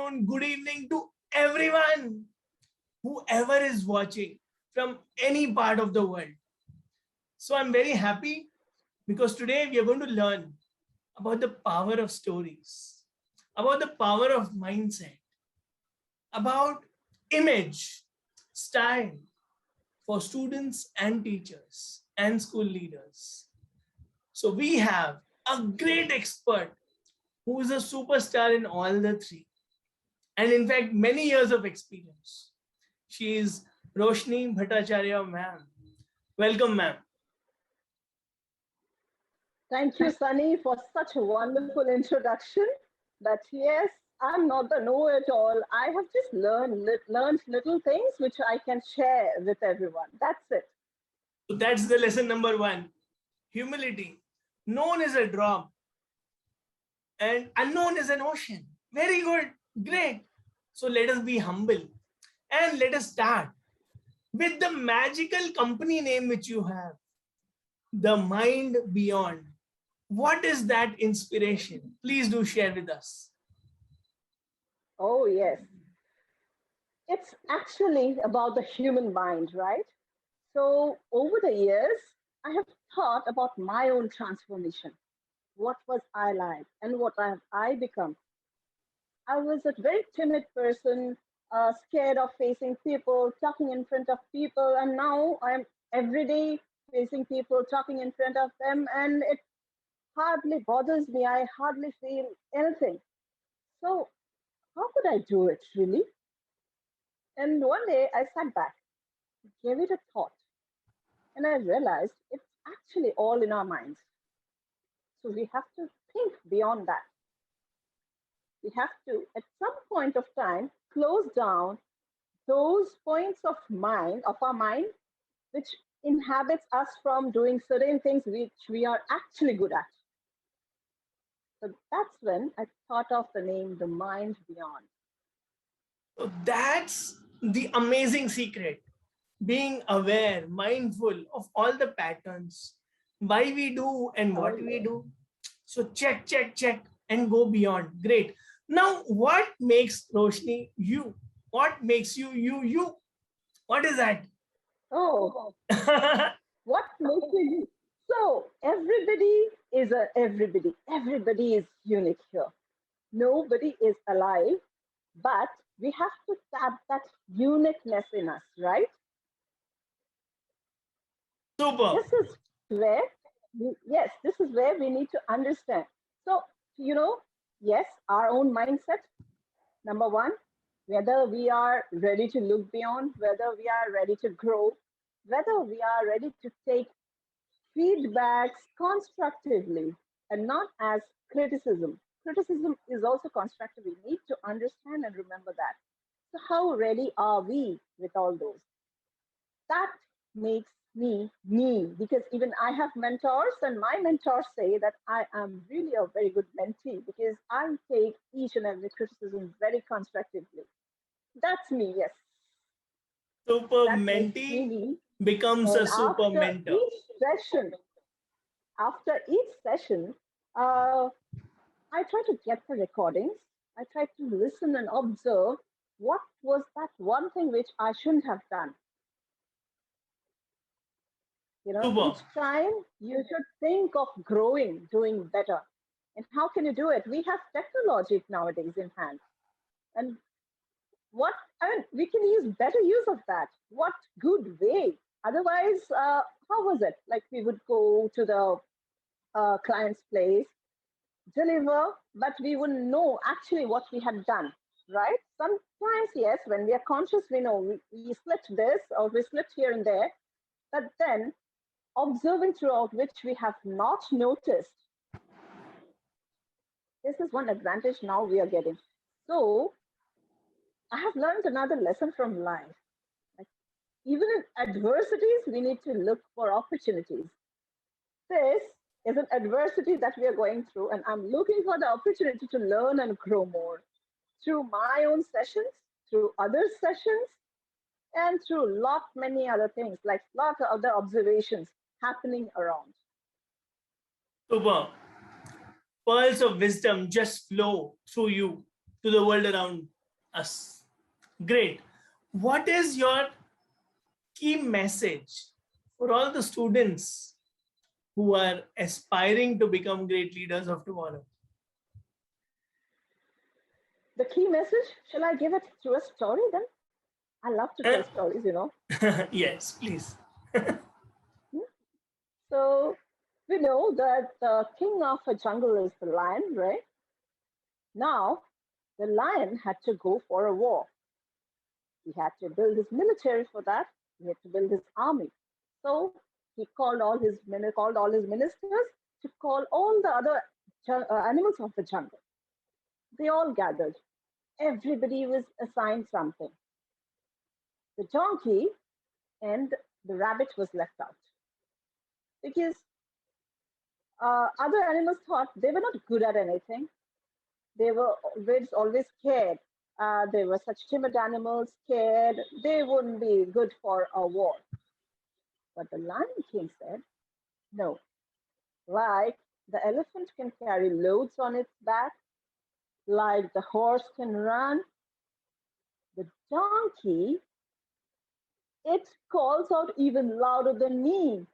afternoon, good evening to everyone, whoever is watching from any part of the world. So I'm very happy because today we are going to learn about the power of stories, about the power of mindset, about image, style for students and teachers and school leaders. So we have a great expert who is a superstar in all the three, and in fact, many years of experience. She is Roshni Bhattacharya, ma'am. Welcome, ma'am. Thank you, Sunny, for such a wonderful introduction. But yes, I'm not the know-it-all. I have just learned little things which I can share with everyone. That's it. So that's the lesson number one. Humility. Known is a drop and unknown is an ocean. Very good. Great. So let us be humble and let us start with the magical company name which you have, the Mind Beyond. What is that inspiration? Please do share with us. Oh, yes. It's actually about the human mind, right? So over the years, I have thought about my own transformation. What was I like and what have I become? I was a very timid person, scared of facing people, talking in front of people, and now I'm every day facing people, talking in front of them, and it hardly bothers me. I hardly feel anything. So, how could I do it really? And one day I sat back, gave it a thought, and I realized it's actually all in our minds. So, we have to think beyond that. We have to, at some point of time, close down those points of our mind, which inhabits us from doing certain things which we are actually good at. So that's when I thought of the name The Mind Beyond. So that's the amazing secret. Being aware, mindful of all the patterns, why we do and Oh, what we yes. do. So check, check, check, and go beyond. Great. Now, what makes Roshni you? What makes you? What is that? Oh, what makes you? So everybody is a everybody. Everybody is unique here. Nobody is alive, but we have to tap that uniqueness in us, right? Super. This is where yes, this is where we need to understand. So, you know, yes, our own mindset, number one, whether we are ready to look beyond, whether we are ready to grow, whether we are ready to take feedbacks constructively and not as criticism. Criticism is also constructive. We need to understand and remember that. So, how ready are we with all those? That makes me because even I have mentors, and my mentors say that I am really a very good mentee because I take each and every criticism very constructively. That's me, yes. Super That makes mentee me. becomes a And super mentor. after each session, uh, I try to get the recordings. I try to listen and observe what was that one thing which I shouldn't have done. Super. Each time you should think of growing, doing better. And how can you do it? We have technology nowadays in hand. And what, I mean, we can use better use of that. What good way? Otherwise, how was it? Like we would go to the client's place, deliver, but we wouldn't know actually what we had done, right? Sometimes, yes, when we are conscious, we know we slipped this or we slipped here and there, but then observing throughout which we have not noticed. This is one advantage now we are getting. So I have learned another lesson from life. Like, even in adversities, we need to look for opportunities. This is an adversity that we are going through, and I'm looking for the opportunity to learn and grow more through my own sessions, through other sessions, and through lot many other things, like lot of other observations happening around. Super. Pearls of wisdom just flow through you to the world around. Us. Great. What is your key message for all the students who are aspiring to become great leaders of tomorrow? The key message, shall I give it through a story then? I love to tell stories, you know. Yes, please. Hmm? So we know that the king of a jungle is the lion, right? Now, the lion had to go for a war. He had to build his military for that. He had to build his army. So he called all his ministers to call all the other animals of the jungle. They all gathered. Everybody was assigned something. The donkey and the rabbit was left out because other animals thought they were not good at anything. They were always scared. They were such timid animals, scared. They wouldn't be good for a war. But the Lion King said, no, like the elephant can carry loads on its back, like the horse can run, the donkey, it calls out even louder than me.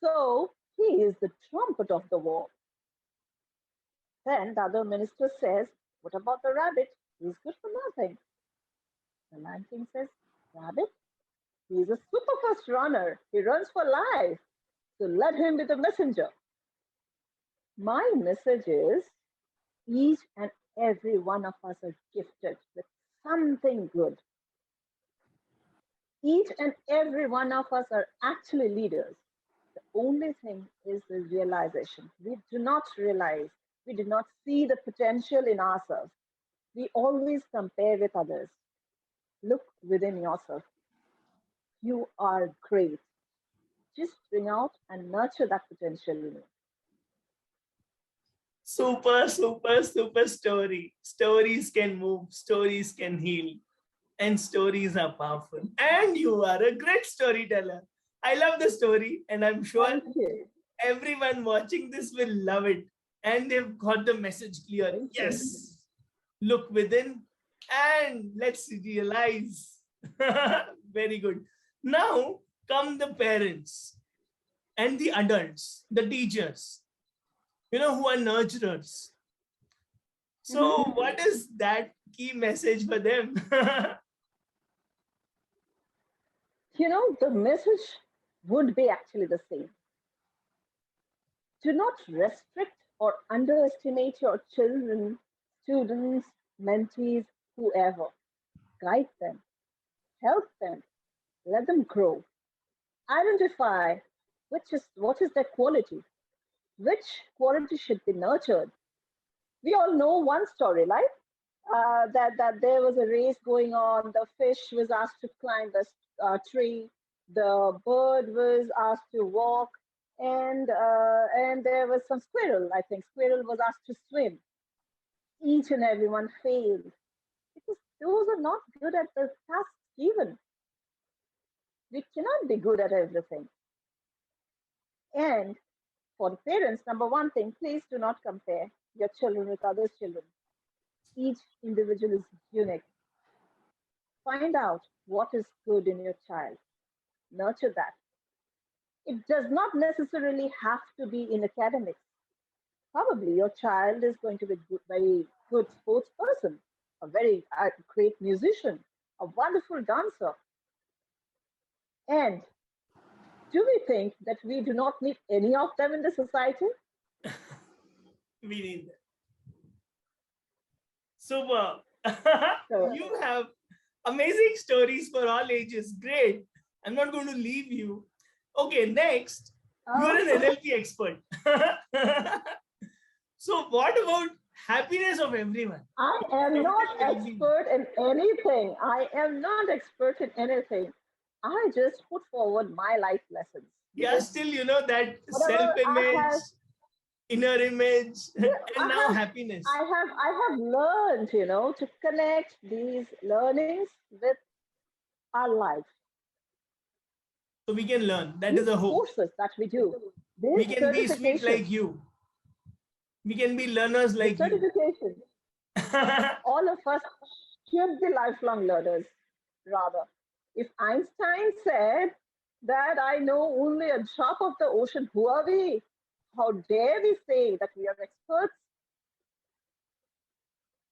So he is the trumpet of the war. Then the other minister says, what about the rabbit? He's good for nothing. The Lion King says, rabbit? He's a super fast runner. He runs for life. So let him be the messenger. My message is each and every one of us are gifted with something good. Each and every one of us are actually leaders. The only thing is the realization. We do not realize, we do not see the potential in ourselves. We always compare with others. Look within yourself. You are great. Just bring out and nurture that potential in you. Super, super, super story. Stories can move, stories can heal, and stories are powerful. And you are a great storyteller. I love the story, and I'm sure everyone watching this will love it. And they've got the message clear. Yes, look within and let's realize. Very good. Now come the parents and the adults, the teachers, who are nurturers. So what is that key message for them? The message would be actually the same. Do not restrict or underestimate your children, students, mentees, whoever. Guide them, help them, let them grow. Identify what is their quality, which quality should be nurtured. We all know one story, right? That there was a race going on. The fish was asked to climb the tree. The bird was asked to walk, and there was some squirrel. I think squirrel was asked to swim. Each and everyone failed because those are not good at the task given. We cannot be good at everything. And for the parents, number one thing, please do not compare your children with others' children. Each individual is unique. Find out what is good in your child. Nurture that. It does not necessarily have to be in academics. Probably your child is going to be a very good sports person, a very great musician, a wonderful dancer. And do we think that we do not need any of them in the society? We need them. Super. You have amazing stories for all ages. Great. I'm not going to leave you. Okay, next. You're an NLP expert. So what about happiness of everyone? I am not expert in anything. I am not expert in anything. I just put forward my life lessons. Yeah, still, that self-image, inner image, and now happiness. I have learned, to connect these learnings with our life. So we can learn. That is a hope. Courses that we do. We can be sweet like you. We can be learners like you. All of us should be lifelong learners, rather. If Einstein said that I know only a drop of the ocean, who are we? How dare we say that we are experts,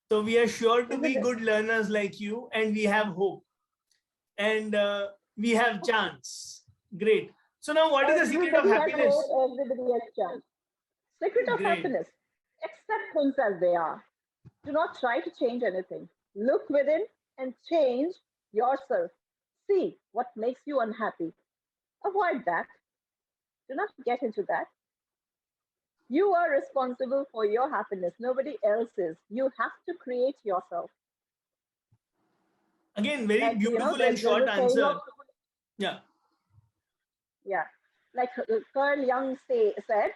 So we are sure to isn't be it? good learners like you, and we have hope, and we have chance. Great. So now, what is the secret of Everybody has happiness? hope, everybody has chance. Secret of Great. happiness. Accept things as they are. Do not try to change anything. Look within and change yourself. See what makes you unhappy. Avoid that. Do not get into that. You are responsible for your happiness. Nobody else is. You have to create yourself. Again, very Like, beautiful and there's short a saying of, answer. Yeah. yeah, like Carl Jung said,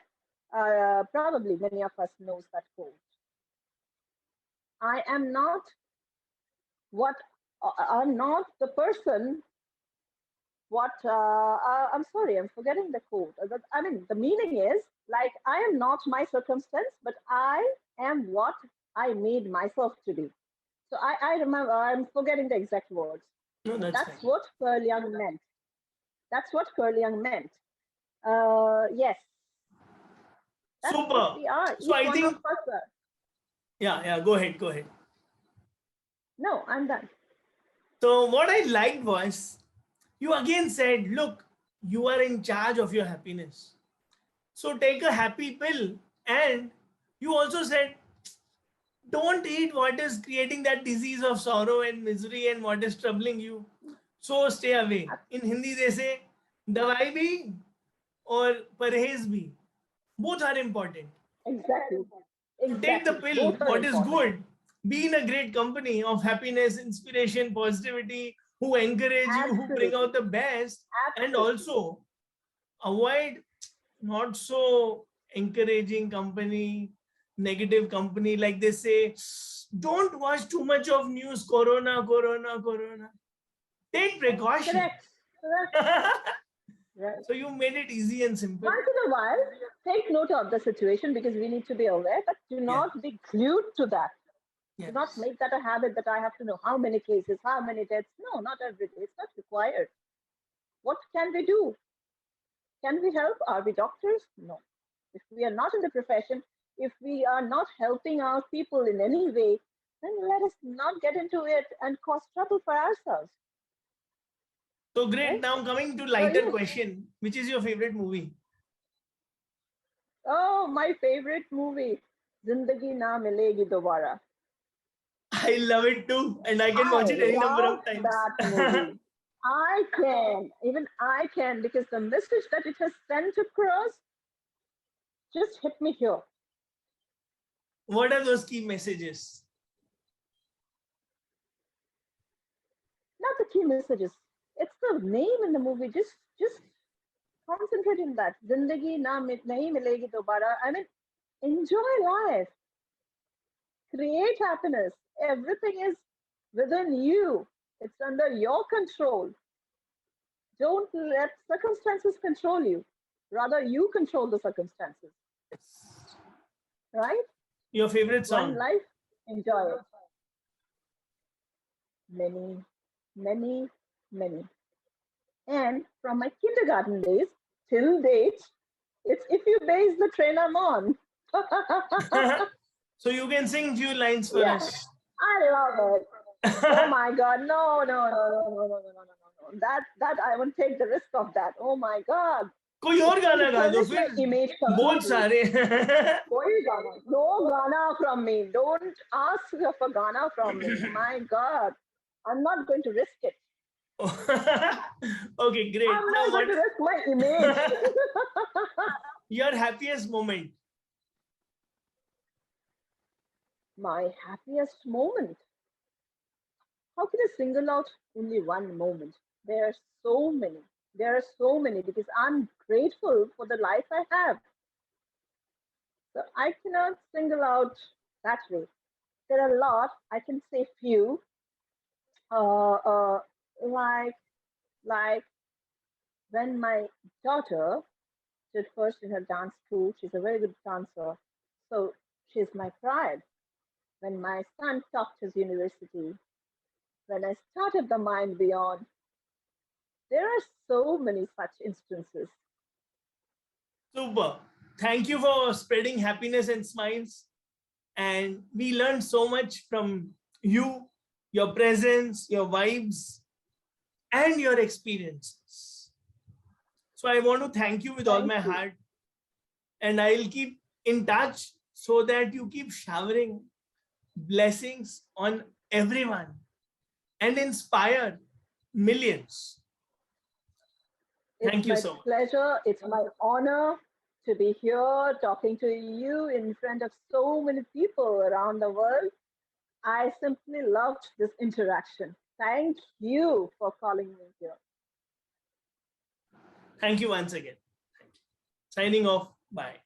probably many of us knows that quote. I am not what, I'm not the person what, I'm sorry, I'm forgetting the quote. I mean, the meaning is like, I am not my circumstance, but I am what I made myself to be. So I remember, I'm forgetting the exact words, No, but that's that's fine. what Carl Jung meant. That's what Carl Jung meant. Yes, that's what Super. we are. So Each I one of think, us are. yeah. Go ahead. Go ahead. No, I'm done. So what I liked was you again said, look, you are in charge of your happiness. So take a happy pill. And you also said, don't eat what is creating that disease of sorrow and misery and what is troubling you. So stay away. In Hindi, they say, dawai bhi or parhez bhi. Both are important. Exactly. So take the Exactly. pill, Both are what is important. good. Be in a great company of happiness, inspiration, positivity, who encourage you, who bring out Absolutely. the best, and Absolutely. also avoid not so encouraging company, negative company, like they say, don't watch too much of news, corona, corona, corona. Take precautions. Correct. Correct. Right. So you made it easy and simple. Once in a while, take note of the situation because we need to be aware, but do Yeah. not be glued to that. Do not Yes. make that a habit that I have to know how many cases, how many deaths. No, not every day. It's not required. What can we do? Can we help? Are we doctors? No. If we are not in the profession, if we are not helping our people in any way, then let us not get into it and cause trouble for ourselves. So great. Right? Now coming to So, lighter yes. question, which is your favorite movie? Oh, my favorite movie, Zindagi Na Milegi Dobara. I love it too, and I can I watch it any number love of times. that movie. I can, even I can, because the message that it has sent across just hit me here. What are those key messages? Not the key messages. It's the name in the movie. Just concentrate in that. Zindagi na nahi milegi dobara. I mean, enjoy life. Create happiness. Everything is within you. It's under your control. Don't let circumstances control you. Rather, you control the circumstances. Right? Your favorite One song? life, enjoy it. Many, many, many. And from my kindergarten days till date, it's if you base the train I'm on. So you can sing few lines for Yeah, us. I love it. Oh my God, no, no, no, no, no, no, no, no, no, no. That I won't take the risk of that. Oh my God, कोई it's और going to गाना गा दो tarnish my फिर. image बहुत completely. सारे. Koi Gana, no Gana from me. Don't ask for Gana from me. My God, I'm not going to risk it. Okay, great. I'm Now not going what? to risk my image. Your happiest moment? My happiest moment. How can I single out only one moment? There are so many. There are so many because I'm grateful for the life I have. So I cannot single out that way. There are a lot. I can say few. Uh, uh, like like when my daughter did first in her dance school, she's a very good dancer. So she's my pride. When my son topped his university, when I started the mind beyond. There are so many such instances. Super. Thank you for spreading happiness and smiles. And we learned so much from you, your presence, your vibes, and your experiences. So I want to thank you with all Thank my you. heart. And I'll keep in touch so that you keep showering blessings on everyone and inspire millions. It's Thank you my so much. pleasure. It's my honor to be here talking to you in front of so many people around the world. I simply loved this interaction. Thank you for calling me here. Thank you once again. Signing off. Bye.